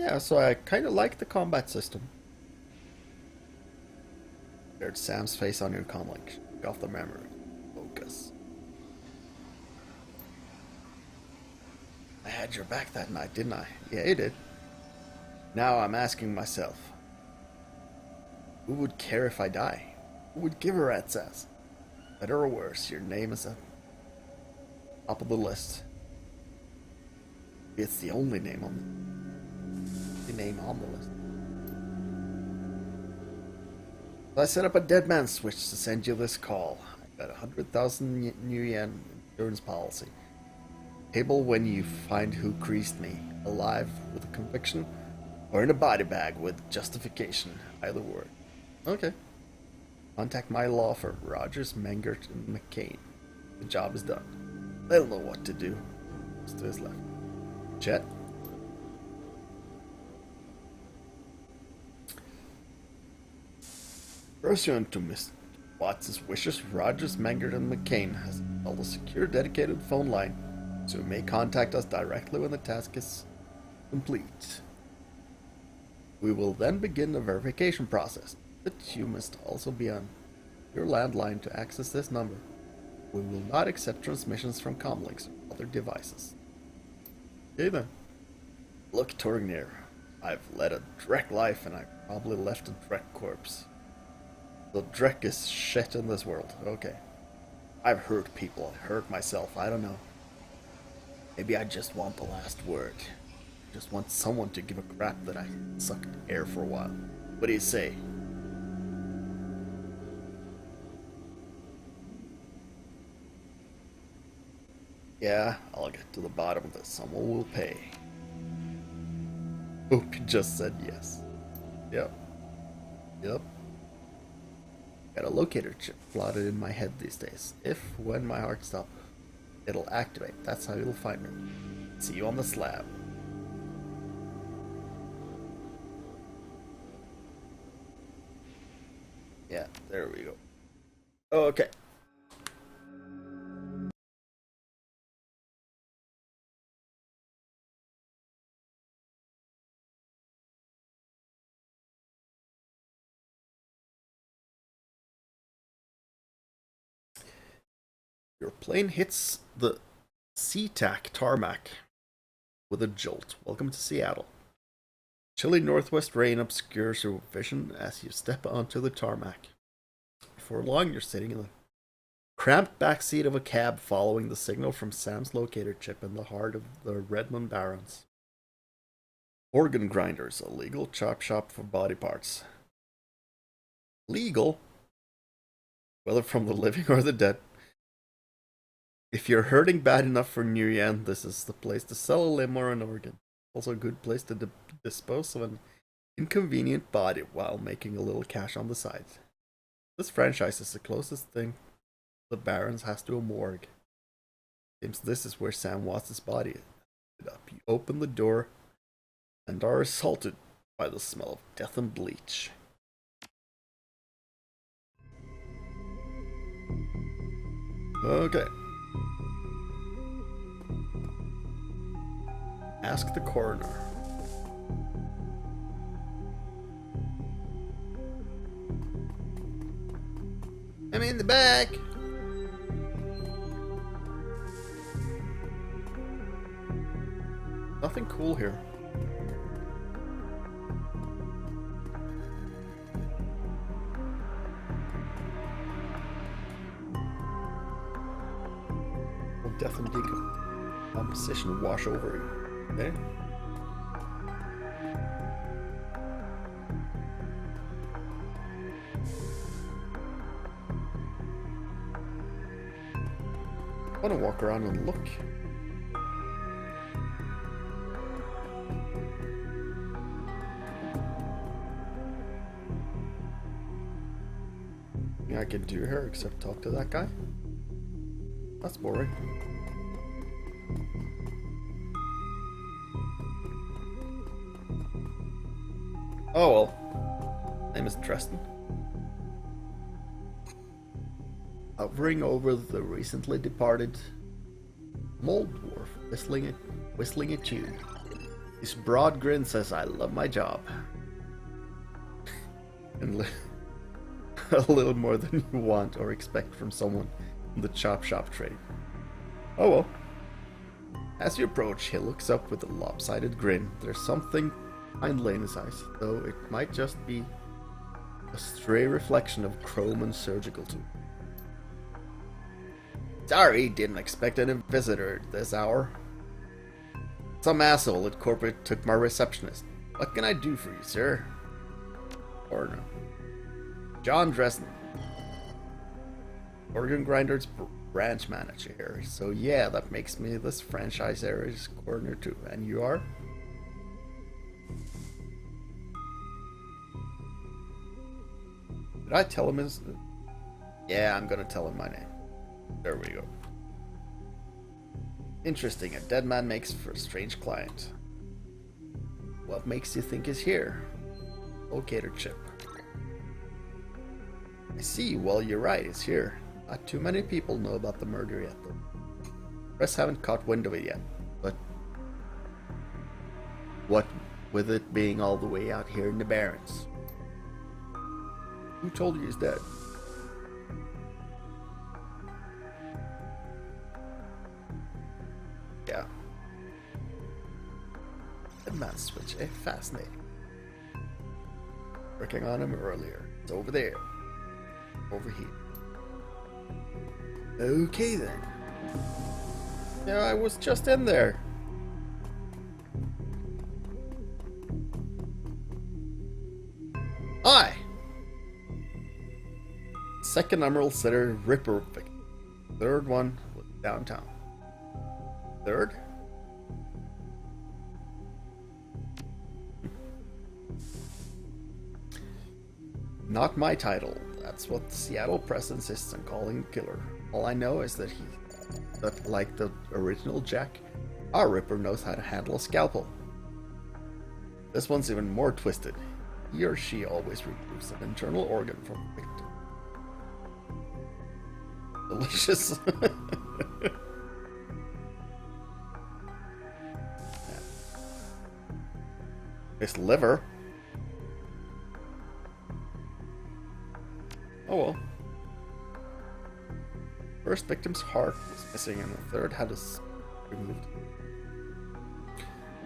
Yeah, so I kind of like the combat system. There's Sam's face on your comlink. Shake off the memory. Focus. I had your back that night, didn't I? Yeah, you did. Now I'm asking myself, who would care if I die? Who would give a rat's ass? Better or worse, your name is at the top of the list. It's the only name on the list. So I set up a dead man switch to send you this call. I got 100,000 new yen insurance policy. Payable when you find who creased me, alive with a conviction, or in a body bag with justification. Either word. Okay. Contact my law firm, Rogers, Mengert, and McCain. The job is done. They'll know what to do. Just to his left. Chet. Pursuant to Miss Watts' wishes, Rogers, Mengert, and McCain has installed a secure dedicated phone line, so you may contact us directly when the task is complete. We will then begin the verification process, but you must also be on your landline to access this number. We will not accept transmissions from comlinks or other devices. Okay then. Look, Torgnir, I've led a Drek life and I probably left a Drek corpse. The Drek is shit in this world. Okay. I've hurt people. I hurt myself. I don't know. Maybe I just want the last word. Just want someone to give a crap that I sucked air for a while. What do you say? Yeah, I'll get to the bottom of this. Someone will pay. Hope you just said yes. Yep. Yep. Got a locator chip plotted in my head these days. If, when my heart stops, it'll activate. That's how you'll find me. See you on the slab. Yeah, there we go. Okay. Your plane hits the SeaTac tarmac with a jolt. Welcome to Seattle. Chilly northwest rain obscures your vision as you step onto the tarmac. Before long, you're sitting in the cramped backseat of a cab following the signal from Sam's locator chip in the heart of the Redmond Barrens. Organ grinders, a legal chop shop for body parts. Legal? Whether from the living or the dead. If you're hurting bad enough for New Yen, this is the place to sell a limb or an organ. Also a good place to dispose of an inconvenient body while making a little cash on the side. This franchise is the closest thing the Barons has to a morgue. Seems this is where Sam Watts' body ended up. You open the door and are assaulted by the smell of death and bleach. Okay. Ask the coroner. I'm in the back. Nothing cool here. Will death and decomposition wash over you. Okay. I want to walk around and look. Nothing I can do here except talk to that guy. That's boring. Oh well. Name is Treston. Hovering over the recently departed Mold Dwarf, whistling a tune. His broad grin says I love my job. And a little more than you want or expect from someone in the chop shop trade. Oh well. As you approach, he looks up with a lopsided grin. There's something kindly in his eyes, though it might just be a stray reflection of chrome and surgical too. Sorry, didn't expect any visitor this hour. Some asshole at corporate took my receptionist. What can I do for you, sir? Or no. John Dresden. Organ Grinders branch manager here. So yeah, that makes me this franchise area's coordinator too. And you are? Did I tell him his... Yeah, I'm gonna tell him my name. There we go. Interesting, a dead man makes for a strange client. What makes you think he's here? Locator chip. I see, well you're right, he's here. Not too many people know about the murder yet though. Press haven't caught wind of it yet, but what with it being all the way out here in the Barrens? Who told you he's dead? Yeah. Dead man switch, fascinating. Working on him earlier. It's over there. Over here. Okay then. Yeah, I was just in there. Hi! Second Emerald Center Ripper. Third one was downtown. Third? Not my title. That's what the Seattle press insists on calling the killer. All I know is that like the original Jack, our Ripper knows how to handle a scalpel. This one's even more twisted. He or she always removes an internal organ from the victim. Delicious. His liver. Oh well. First victim's heart was missing and the third had his removed.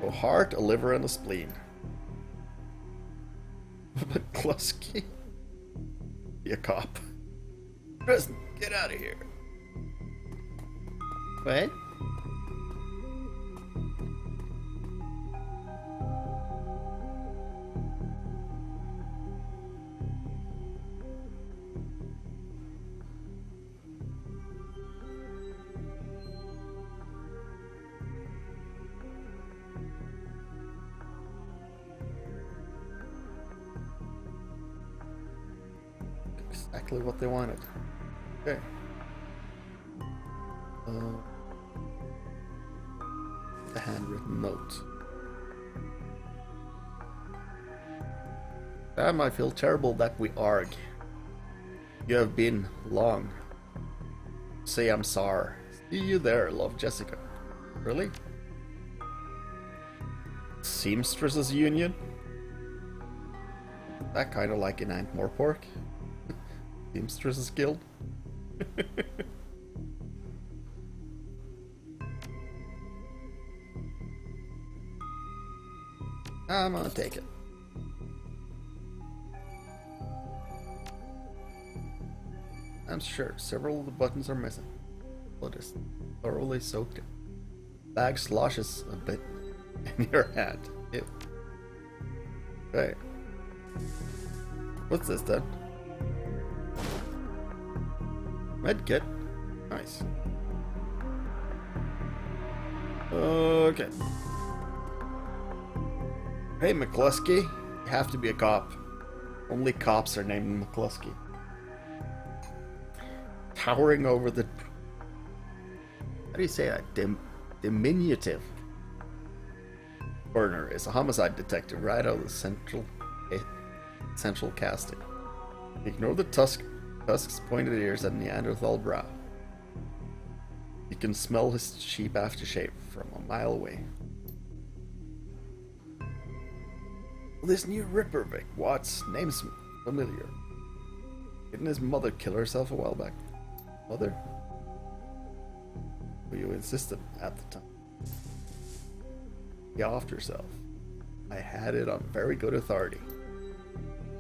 A heart, a liver, and a spleen. McCluskey? Be a cop. Dresden, get out of here. What? Exactly what they wanted. Okay. The handwritten note. Damn, I feel terrible that we argue. You have been long. Say I'm sorry. See you there, love Jessica. Really? Seamstresses Union? That kind of like an Ant Morpork. Seamstresses Guild. I'm gonna take it. I'm sure several of the buttons are missing. Blood is thoroughly soaked in. Bag sloshes a bit in your hand. Ew. Okay. What's this then? Medkit. Nice. Okay. Hey, McCluskey. You have to be a cop. Only cops are named McCluskey. Towering over the... How do you say that? Diminutive. Burner is a homicide detective right out of the central casting. Ignore the tusks, pointed ears, and Neanderthal brow. You can smell his cheap aftershave from a mile away. This new Ripper, Vic Watts, name's familiar. Didn't his mother kill herself a while back? Mother? Well, you insisted at the time. She offed herself. I had it on very good authority.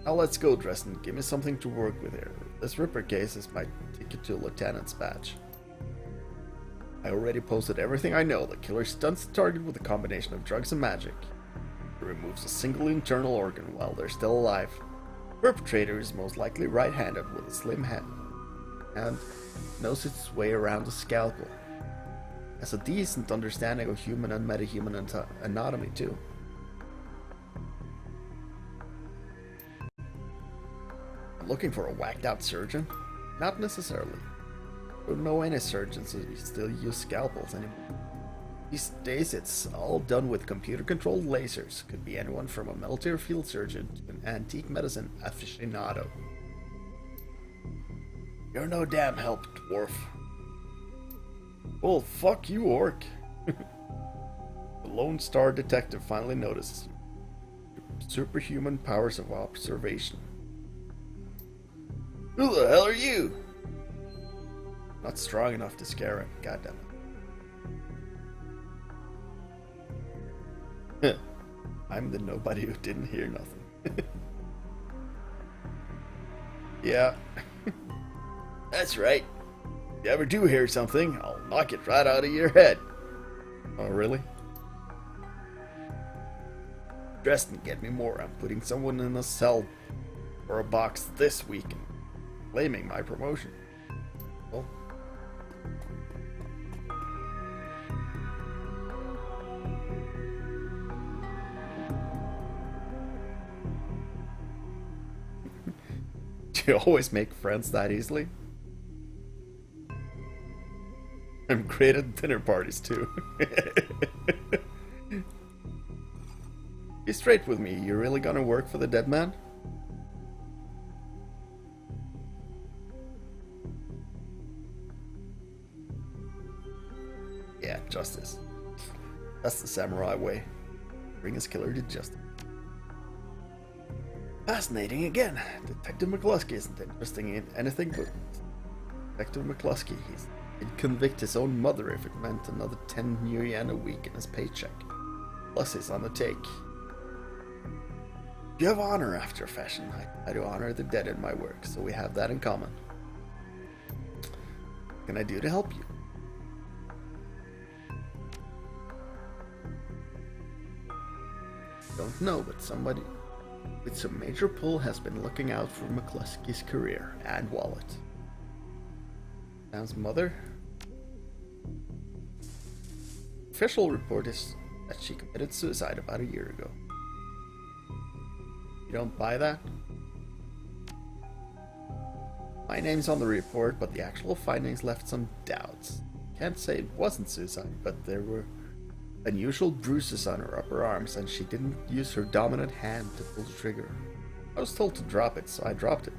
Now let's go, Dresden. Give me something to work with here. This Ripper case is my ticket to a lieutenant's badge. I already posted everything I know. The killer stunts the target with a combination of drugs and magic. He removes a single internal organ while they're still alive. The perpetrator is most likely right-handed with a slim hand and knows its way around a scalpel. Has a decent understanding of human and metahuman anatomy too. I'm looking for a whacked-out surgeon? Not necessarily. I don't know any surgeons who still use scalpels anymore. These days it's all done with computer-controlled lasers. Could be anyone from a military field surgeon to an antique medicine aficionado. You're no damn help, dwarf. Well, fuck you, orc. The Lone Star detective finally notices your superhuman powers of observation. Who the hell are you? Not strong enough to scare him, goddammit. I'm the nobody who didn't hear nothing. Yeah. That's right. If you ever do hear something, I'll knock it right out of your head. Oh, really? Dresden, get me more. I'm putting someone in a cell or a box this week and claiming my promotion. Well, do you always make friends that easily? I'm great at dinner parties too. Be straight with me, you really gonna work for the dead man? Yeah, justice. That's the samurai way. Bring his killer to justice. Fascinating again. Detective McCluskey isn't interesting in anything but Detective McCluskey. He'd convict his own mother if it meant another 10 new yen a week in his paycheck. Plus he's on the take. You have honor after fashion. I do honor the dead in my work, so we have that in common. What can I do to help you? Don't know, but somebody with some major pull has been looking out for McCluskey's career and wallet. Sam's mother? Official report is that she committed suicide about a year ago. You don't buy that? My name's on the report, but the actual findings left some doubts. Can't say it wasn't suicide, but there were unusual bruises on her upper arms, and she didn't use her dominant hand to pull the trigger. I was told to drop it, so I dropped it.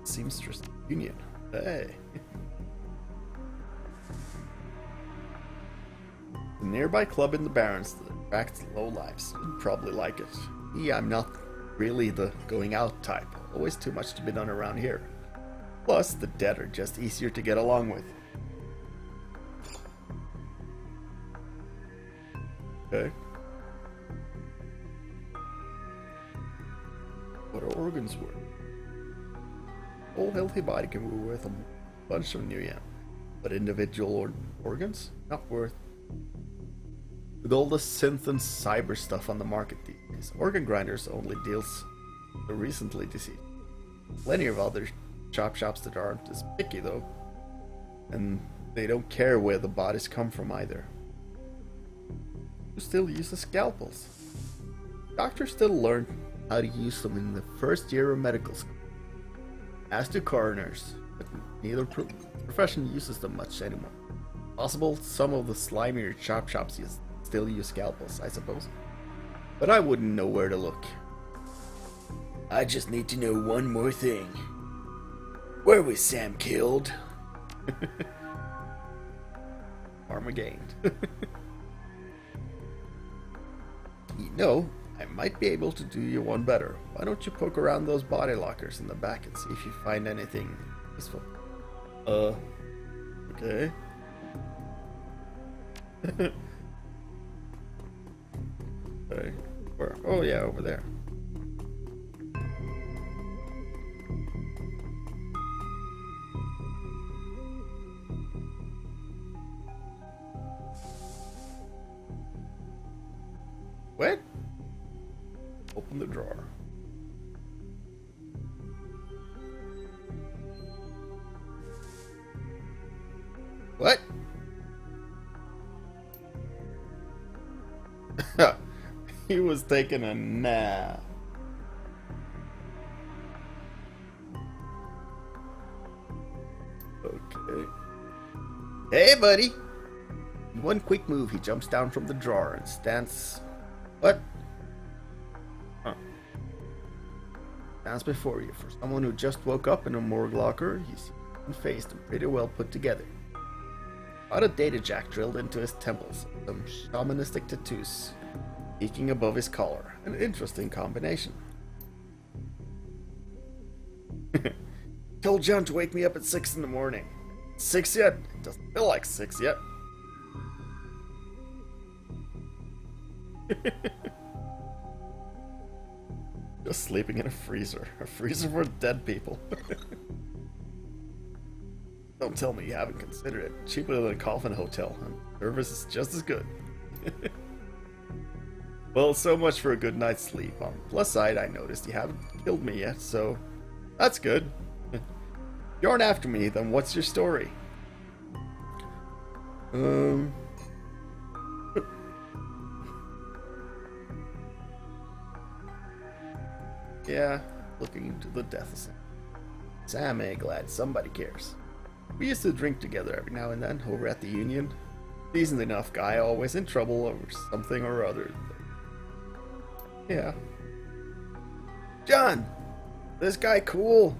Seamstress Union. Hey. The nearby club in the Barrens that attracts lowlifes. You'd probably like it. Me, I'm not really the going out type. Always too much to be done around here. Plus, the dead are just easier to get along with. Okay. What are organs worth? A whole healthy body can be worth a bunch of new yen, but individual organs? Not worth. With all the synth and cyber stuff on the market these days, organ grinders only deals the recently deceased. Plenty of other chop shops that aren't as picky though, and they don't care where the bodies come from either. Who still uses scalpels? Doctors still learn how to use them in the first year of medical school. As do coroners, but neither profession uses them much anymore. Possible some of the slimier chop shops still use scalpels, I suppose. But I wouldn't know where to look. I just need to know one more thing. Where was Sam killed? Armageddon. No, I might be able to do you one better. Why don't you poke around those body lockers in the back and see if you find anything useful? Okay. Okay. Where? Oh yeah, over there. What? Open the drawer. What? He was taking a nap. Okay. Hey, buddy! In one quick move, he jumps down from the drawer and stands... What? Huh. Stands before you. For someone who just woke up in a morgue locker, he's faced and pretty well put together. Got a data jack drilled into his temples, some shamanistic tattoos peeking above his collar. An interesting combination. Told John to wake me up at 6 in the morning. 6 yet? It doesn't feel like 6 yet. Just sleeping in a freezer. A freezer for dead people. Don't tell me you haven't considered it. Cheaper than a coffin hotel, and service is just as good. Well, so much for a good night's sleep. On the plus side, I noticed you haven't killed me yet, so that's good. You aren't after me, then what's your story? Yeah, looking into the death of Sam. Sam ain't glad somebody cares. We used to drink together every now and then over at the Union. Decent enough guy, always in trouble over something or other. Yeah. John! This guy cool!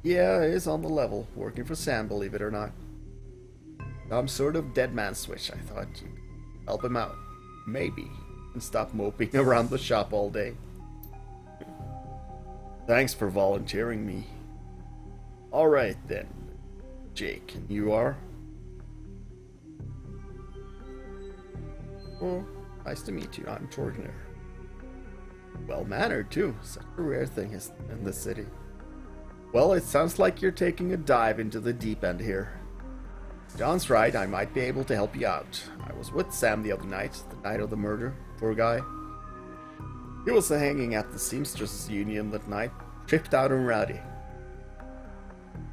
Yeah, he's on the level, working for Sam, believe it or not. Some sort of dead man switch, I thought you could help him out. Maybe. And stop moping around the shop all day. Thanks for volunteering me. Alright then. Jake, and you are? Oh, nice to meet you. I'm Torg. Well-mannered, too. Such a rare thing in this city. Well, it sounds like you're taking a dive into the deep end here. John's right, I might be able to help you out. I was with Sam the other night, the night of the murder. Poor guy. He was hanging at the Seamstress Union that night, tripped out and rowdy.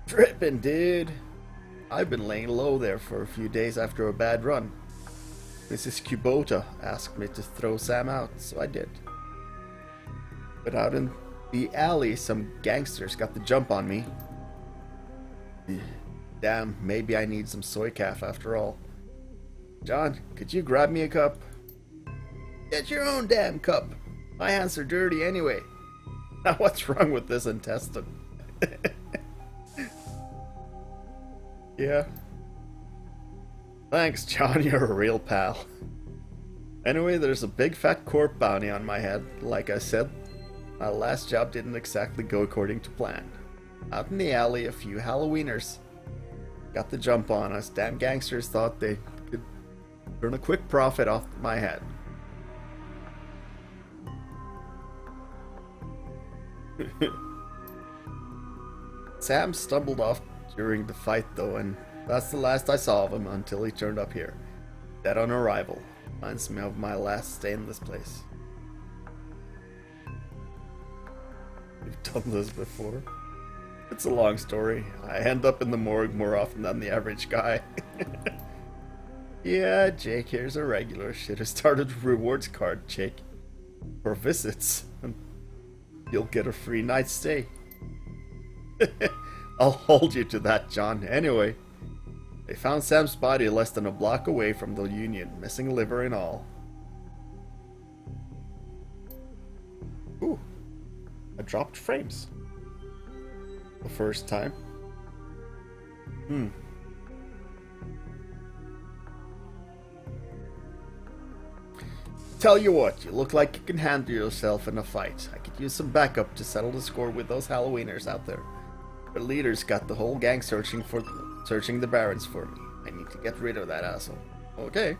Trippin', dude. I've been laying low there for a few days after a bad run. Mrs. Kubota asked me to throw Sam out, so I did. But out in the alley, some gangsters got the jump on me. Damn, maybe I need some soy calf after all. John, could you grab me a cup? Get your own damn cup. My hands are dirty anyway. Now what's wrong with this intestine? Yeah. Thanks, John, you're a real pal. Anyway, there's a big fat corp bounty on my head. Like I said, my last job didn't exactly go according to plan. Out in the alley, a few Halloweeners got the jump on us. Damn gangsters thought they could earn a quick profit off my head. Sam stumbled off during the fight though, and that's the last I saw of him until he turned up here. Dead on arrival. Reminds me of my last stay in this place. You've done this before? It's a long story. I end up in the morgue more often than the average guy. Yeah, Jake here's a regular. Should have started a rewards card, Jake. For visits. And you'll get a free night's stay. I'll hold you to that, John. Anyway, they found Sam's body less than a block away from the Union, missing liver and all. Ooh, I dropped frames. The first time. Tell you what, you look like you can handle yourself in a fight. I could use some backup to settle the score with those Halloweeners out there. Their leader's got the whole gang searching the barrens for me. I need to get rid of that asshole. Okay.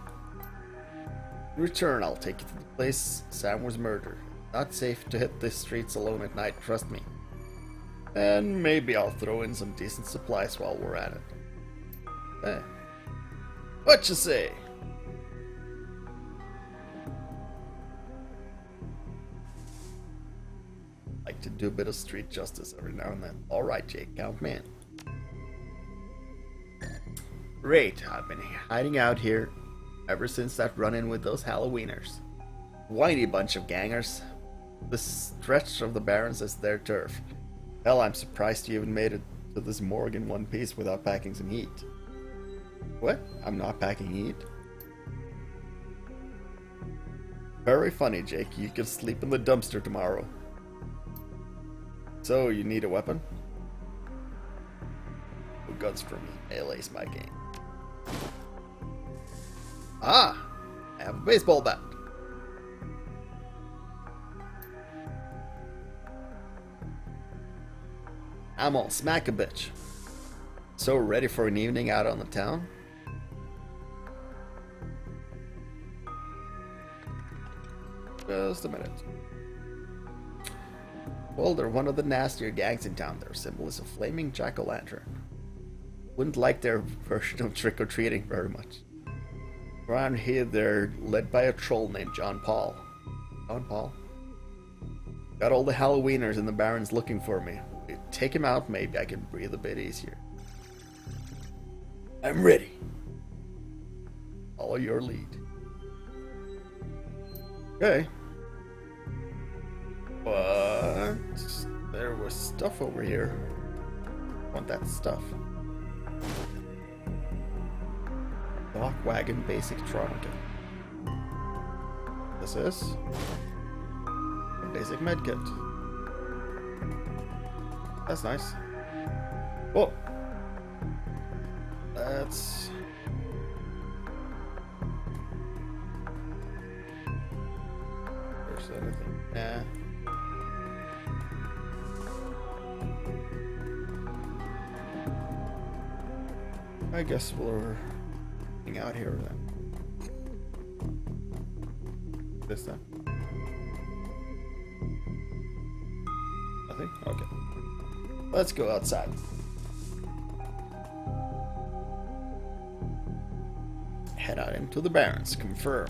In return, I'll take you to the place Sam was murdered. Not safe to hit the streets alone at night, trust me. And maybe I'll throw in some decent supplies while we're at it. Eh. What you say? Like to do a bit of street justice every now and then. Alright, Jake, count me in. Great, I've been hiding out here ever since that run-in with those Halloweeners. Whiny bunch of gangers. This stretch of the Barrens is their turf. Hell, I'm surprised you even made it to this morgue in one piece without packing some heat. What? I'm not packing heat? Very funny, Jake. You can sleep in the dumpster tomorrow. So, you need a weapon? No guns for me. ALA's my game. Ah! I have a baseball bat. I'm all smack a bitch. So ready for an evening out on the town? Just a minute. Well, they're one of the nastier gangs in town. Their symbol is a flaming jack-o'-lantern. Wouldn't like their version of trick-or-treating very much. Around here, they're led by a troll named John Paul. John Paul? Got all the Halloweeners in the Barrens looking for me. If you take him out, maybe I can breathe a bit easier. I'm ready. Follow your lead. Okay. But there was stuff over here. Want that stuff. Dock wagon basic Tronica. This is a basic medkit. That's nice. Whoa. That's there's anything. Nah. I guess we're hanging out here then. This then? Nothing? Okay. Let's go outside. Head out into the Barrens. Confirm.